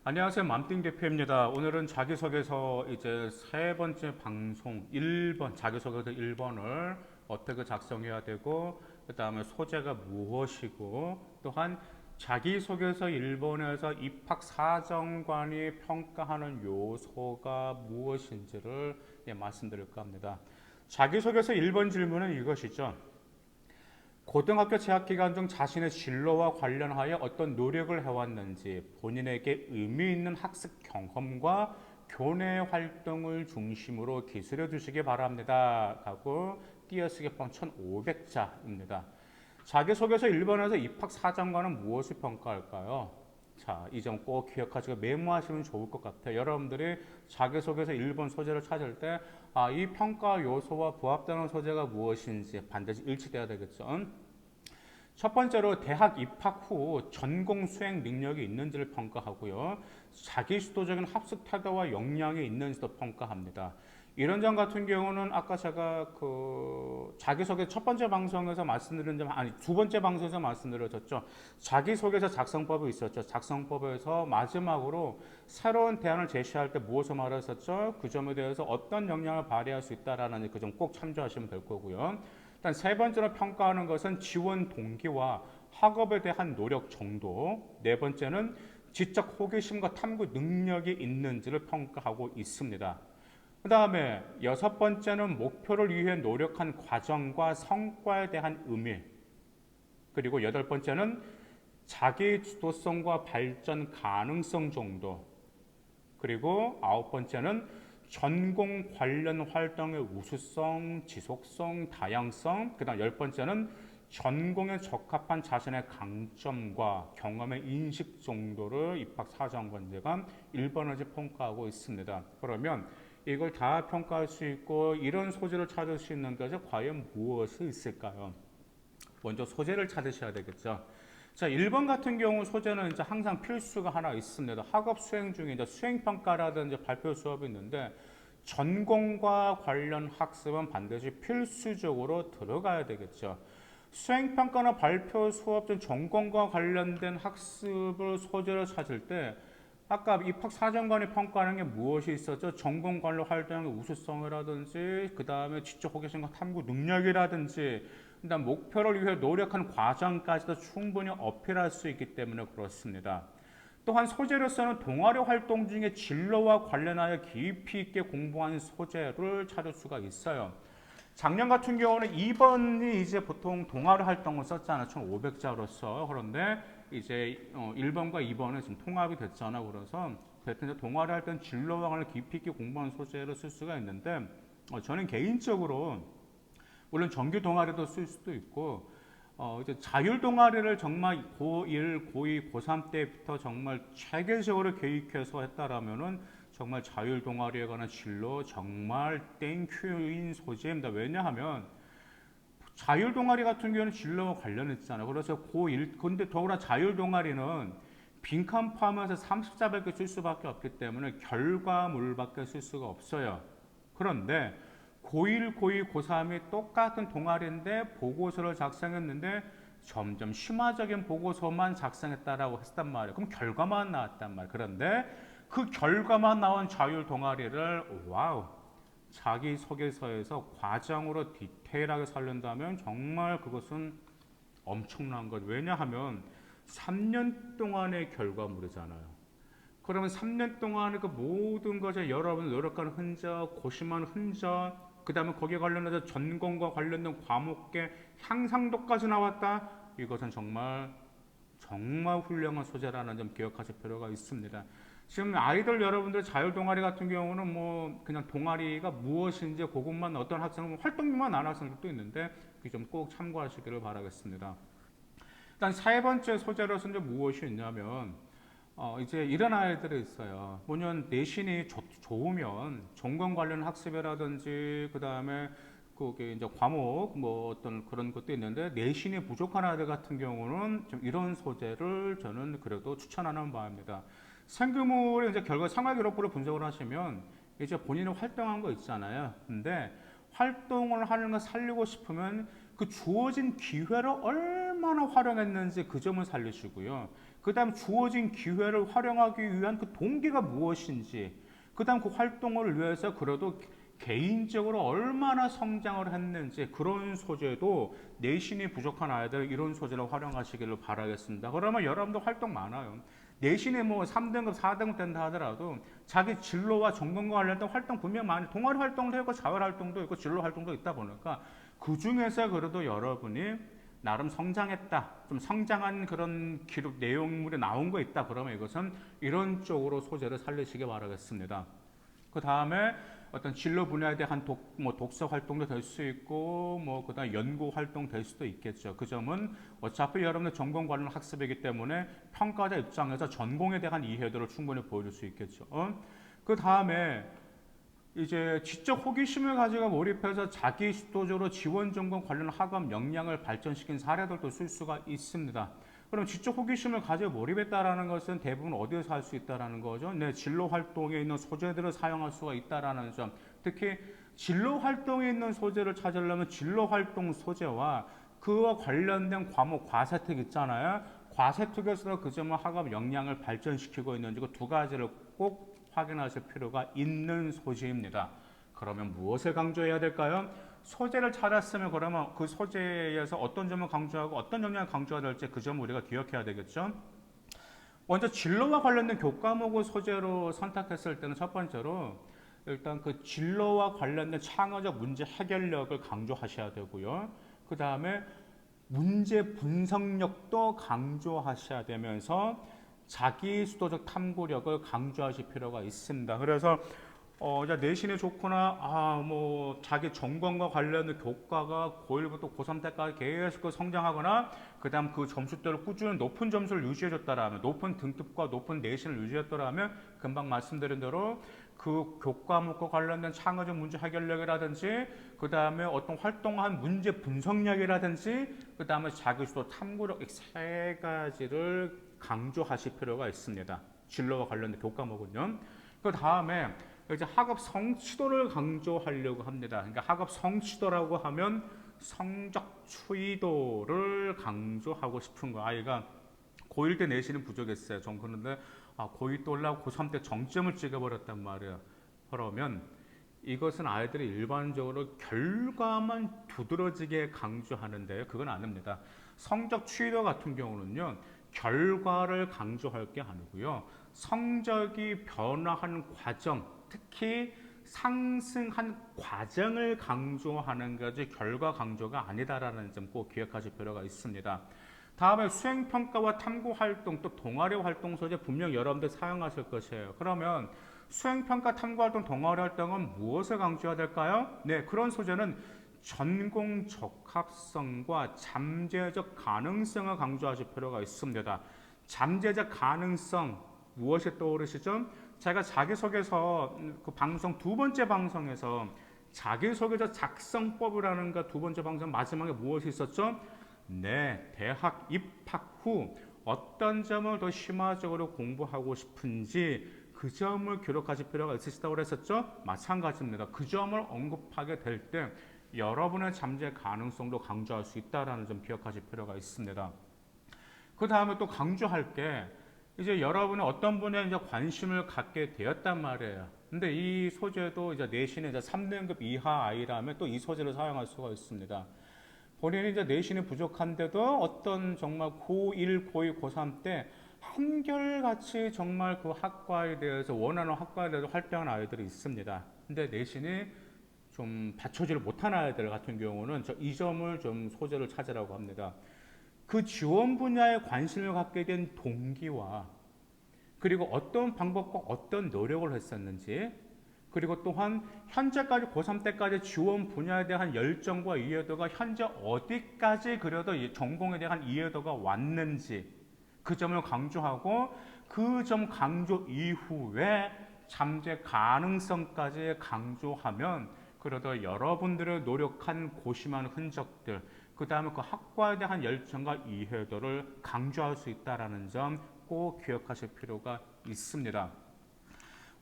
안녕하세요. 맘띵 대표입니다. 오늘은 자기소개서 이제 세 번째 방송 1번, 자기소개서 1번을 어떻게 작성해야 되고, 그 다음에 소재가 무엇이고, 또한 자기소개서 1번에서 입학사정관이 평가하는 요소가 무엇인지를 말씀드릴까 합니다. 자기소개서 1번 질문은 이것이죠. 고등학교 재학 기간 중 자신의 진로와 관련하여 어떤 노력을 해왔는지, 본인에게 의미 있는 학습 경험과 교내 활동을 중심으로 기술해 주시기 바랍니다. 하고 띄어쓰기 폰 1500자입니다. 자기소개서 1번에서 입학사정관은 무엇을 평가할까요? 자, 이 점 꼭 기억하시고 메모하시면 좋을 것 같아요. 여러분들이 자기소개서 1번 소재를 찾을 때, 이 평가 요소와 부합되는 소재가 무엇인지 반드시 일치돼야 되겠죠. 첫 번째로 대학 입학 후 전공 수행 능력이 있는지를 평가하고요. 자기 주도적인 학습 태도와 역량이 있는지도 평가합니다. 이런 점 같은 경우는 아까 제가 자기소개 첫 번째 방송에서 말씀드린 점, 아니 두 번째 방송에서 말씀드렸죠. 자기소개서 작성법이 있었죠. 작성법에서 마지막으로 새로운 대안을 제시할 때 무엇을 말했었죠? 그 점에 대해서 어떤 역량을 발휘할 수 있다라는 그 점 꼭 참조하시면 될 거고요. 일단 세 번째로 평가하는 것은 지원 동기와 학업에 대한 노력 정도. 네 번째는 지적 호기심과 탐구 능력이 있는지를 평가하고 있습니다. 그 다음에 여섯 번째는 목표를 위해 노력한 과정과 성과에 대한 의미. 그리고 여덟 번째는 자기 주도성과 발전 가능성 정도. 그리고 아홉 번째는 전공 관련 활동의 우수성, 지속성, 다양성. 그다음 열 번째는 전공에 적합한 자신의 강점과 경험의 인식 정도를 입학사정관제가 1번을 평가하고 있습니다. 그러면 이걸 다 평가할 수 있고 이런 소재를 찾을 수 있는 것이 과연 무엇이 있을까요? 먼저 소재를 찾으셔야 되겠죠. 자, 1번 같은 경우 소재는 이제 항상 필수가 하나 있습니다. 학업 수행 중에 이제 수행평가라든지 발표 수업이 있는데 전공과 관련 학습은 반드시 필수적으로 들어가야 되겠죠. 수행평가나 발표 수업 중 전공과 관련된 학습을 소재를 찾을 때 아까 입학사정관이 평가하는 게 무엇이 있었죠? 전공 관련 활동의 우수성이라든지 그 다음에 지적 호기심과 탐구 능력이라든지 그다음 목표를 위해 노력한 과정까지도 충분히 어필할 수 있기 때문에 그렇습니다. 또한 소재로서는 동아리 활동 중에 진로와 관련하여 깊이 있게 공부한 소재를 찾을 수가 있어요. 작년 같은 경우는 2번이 이제 보통 동아리 활동을 썼잖아요. 총 500자로서. 그런데 이제 1번과 2번은 지금 통합이 됐잖아요. 그래서 대체로 동아리 활동 진로와 관련 깊이 있게 공부한 소재를 쓸 수가 있는데 저는 개인적으로 물론 정규 동아리도 쓸 수도 있고 이제 자율 동아리를 정말 고1, 고2, 고3 때부터 정말 체계적으로 계획해서 했다라면은 정말 자율 동아리에 관한 진로 정말 땡큐인 소재입니다. 왜냐하면 자율 동아리 같은 경우는 진로와 관련했잖아요. 그래서 고1 근데 더구나 자율 동아리는 빈칸 포함해서 30자밖에 쓸 수밖에 없기 때문에 결과물밖에 쓸 수가 없어요. 그런데 고1, 고2, 고3이 똑같은 동아리인데 보고서를 작성했는데 점점 심화적인 보고서만 작성했다라고 했단 말이에요. 그럼 결과만 나왔단 말이에요. 그런데 그 결과만 나온 자율 동아리를 와우 자기소개서에서 과정으로 디테일하게 살린다면 정말 그것은 엄청난 것. 왜냐하면 3년 동안의 결과물이잖아요. 그러면 3년 동안의 그 모든 것에 여러분 노력한 흔적, 고심한 흔적, 그 다음에 거기에 관련해서 전공과 관련된 과목의 향상도까지 나왔다. 이것은 정말 정말 훌륭한 소재라는 점 기억하실 필요가 있습니다. 지금 아이들 여러분들 자율 동아리 같은 경우는 뭐 그냥 동아리가 무엇인지 그것만 어떤 학생은 활동만 안 학생들도 있는데 그 점 꼭 참고하시기를 바라겠습니다. 일단 세 번째 소재로서 이제 무엇이 있냐면 이제 이런 아이들이 있어요. 뭐냐면 내신이 좋으면 전공 관련 학습이라든지 그 다음에 그게 이제 과목 뭐 어떤 그런 것도 있는데 내신이 부족한 아이들 같은 경우는 좀 이런 소재를 저는 그래도 추천하는 바입니다. 생규모의 이제 결과 생활 기록부를 분석을 하시면 이제 본인이 활동한 거 있잖아요. 근데 활동을 하는 걸 살리고 싶으면 그 주어진 기회를 얼마나 활용했는지 그 점을 살리시고요. 그 다음 주어진 기회를 활용하기 위한 그 동기가 무엇인지, 그 다음 그 활동을 위해서 그래도 개인적으로 얼마나 성장을 했는지, 그런 소재도 내신이 부족한 아이들 이런 소재를 활용하시기를 바라겠습니다. 그러면 여러분들 활동 많아요. 내신이 뭐 3등급, 4등급 된다 하더라도 자기 진로와 전공과 관련된 활동 분명 많이, 동아리 활동도 있고 자활 활동도 있고 진로 활동도 있다 보니까 그 중에서 그래도 여러분이 나름 성장했다, 좀 성장한 그런 기록 내용물이 나온 거 있다, 그러면 이것은 이런 쪽으로 소재를 살리시기 바라겠습니다. 그 다음에 어떤 진로 분야에 대한 독서 활동도 될 수 있고, 그다음 연구 활동 될 수도 있겠죠. 그 점은 어차피 여러분의 전공 관련 학습이기 때문에 평가자 입장에서 전공에 대한 이해도를 충분히 보여줄 수 있겠죠. 그 다음에 이제 지적 호기심을 가지고 몰입해서 자기 주도적으로 지원 전공 관련 학업 역량을 발전시킨 사례들도 쓸 수가 있습니다. 그럼 지적 호기심을 가지고 몰입했다라는 것은 대부분 어디에서 할 수 있다라는 거죠? 네, 진로 활동에 있는 소재들을 사용할 수가 있다라는 점. 특히 진로 활동에 있는 소재를 찾으려면 진로 활동 소재와 그와 관련된 과목 과세특 있잖아요. 과세특에서 그 점을 학업 역량을 발전시키고 있는지 그 두 가지를 꼭 확인하실 필요가 있는 소재입니다. 그러면 무엇을 강조해야 될까요? 소재를 찾았으면 그러면 그 소재에서 어떤 점을 강조하고 어떤 역량을 강조해야 될지 그 점을 우리가 기억해야 되겠죠. 먼저 진로와 관련된 교과목을 소재로 선택했을 때는 첫 번째로 일단 그 진로와 관련된 창의적 문제 해결력을 강조하셔야 되고요. 그 다음에 문제 분석력도 강조하셔야 되면서 자기 수도적 탐구력을 강조하실 필요가 있습니다. 그래서 내신이 좋거나 자기 전공과 관련된 교과가 고1부터 고3 때까지 계속 성장하거나 그 다음 그 점수대로 꾸준히 높은 점수를 유지해줬다라면, 높은 등급과 높은 내신을 유지했더라면 금방 말씀드린 대로 그 교과목과 관련된 창의적 문제 해결력이라든지 그 다음에 어떤 활동한 문제 분석력이라든지 그 다음에 자기주도 탐구력, 이 세 가지를 강조하실 필요가 있습니다. 진로와 관련된 교과목은요. 그 다음에 이제 학업 성취도를 강조하려고 합니다. 그러니까 학업 성취도라고 하면 성적 추이도를 강조하고 싶은 거. 아이가 고1 때 내신은 부족했어요. 전 그런데 고2 때 올라가고 고3 때 정점을 찍어버렸단 말이에요. 그러면 이것은 아이들이 일반적으로 결과만 두드러지게 강조하는데요. 그건 아닙니다. 성적 추이도 같은 경우는요. 결과를 강조할 게 아니고요. 성적이 변화한 과정, 특히 상승한 과정을 강조하는 것이 결과 강조가 아니다라는 점 꼭 기억하실 필요가 있습니다. 다음에 수행평가와 탐구활동, 또 동아리 활동 소재 분명 여러분들 사용하실 것이에요. 그러면 수행평가, 탐구활동, 동아리 활동은 무엇을 강조해야 될까요? 네, 그런 소재는 전공 적합성과 잠재적 가능성을 강조하실 필요가 있습니다. 잠재적 가능성, 무엇이 떠오르시죠? 제가 자기소개서 그 방송 두 번째 방송에서 자기소개서 작성법이라는 그 두 번째 방송 마지막에 무엇이 있었죠? 네, 대학 입학 후 어떤 점을 더 심화적으로 공부하고 싶은지 그 점을 기록하실 필요가 있으시다고 그랬었죠? 마찬가지입니다. 그 점을 언급하게 될 때 여러분의 잠재 가능성도 강조할 수 있다는 점 기억하실 필요가 있습니다. 그 다음에 또 강조할 게 이제 여러분이 어떤 분야에 이제 관심을 갖게 되었단 말이에요. 근데 이 소재도 이제 내신에 이제 3등급 이하 아이라면 또 이 소재를 사용할 수가 있습니다. 본인이 이제 내신이 부족한데도 어떤 정말 고1, 고2, 고3 때 한결같이 정말 그 학과에 대해서 원하는 학과에 대해서 활동하는 아이들이 있습니다. 근데 내신이 좀 받쳐지를 못한 아이들 같은 경우는 이 점을 좀 소재를 찾으라고 합니다. 그 지원 분야에 관심을 갖게 된 동기와 그리고 어떤 방법과 어떤 노력을 했었는지 그리고 또한 현재까지 고3 때까지 지원 분야에 대한 열정과 이해도가 현재 어디까지 그래도 전공에 대한 이해도가 왔는지 그 점을 강조하고 그 점 강조 이후에 잠재 가능성까지 강조하면 그래도 여러분들의 노력한 고심한 흔적들 그 다음에 그 학과에 대한 열정과 이해도를 강조할 수 있다는 점 꼭 기억하실 필요가 있습니다.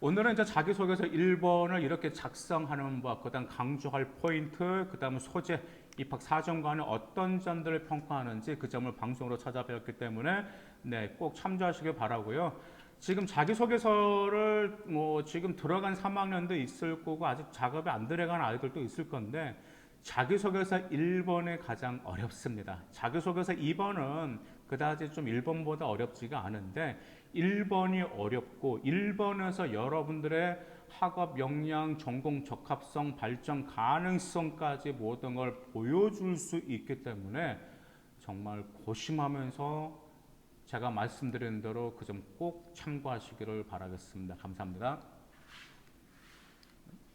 오늘은 이제 자기소개서 1번을 이렇게 작성하는 법, 그다음 강조할 포인트, 그다음 소재, 입학 사정관은 어떤 점들을 평가하는지 그 점을 방송으로 찾아배웠기 때문에 네, 꼭 참조하시길 바라고요. 지금 자기소개서를 뭐 지금 들어간 3학년도 있을 거고 아직 작업이 안 들어간 아이들도 있을 건데 자기소개서 1번이 가장 어렵습니다. 자기소개서 2번은 그다지 좀 1번보다 어렵지가 않은데 1번이 어렵고 1번에서 여러분들의 학업 역량, 전공 적합성, 발전 가능성까지 모든 걸 보여줄 수 있기 때문에 정말 고심하면서 제가 말씀드린 대로 그 점 꼭 참고하시기를 바라겠습니다. 감사합니다.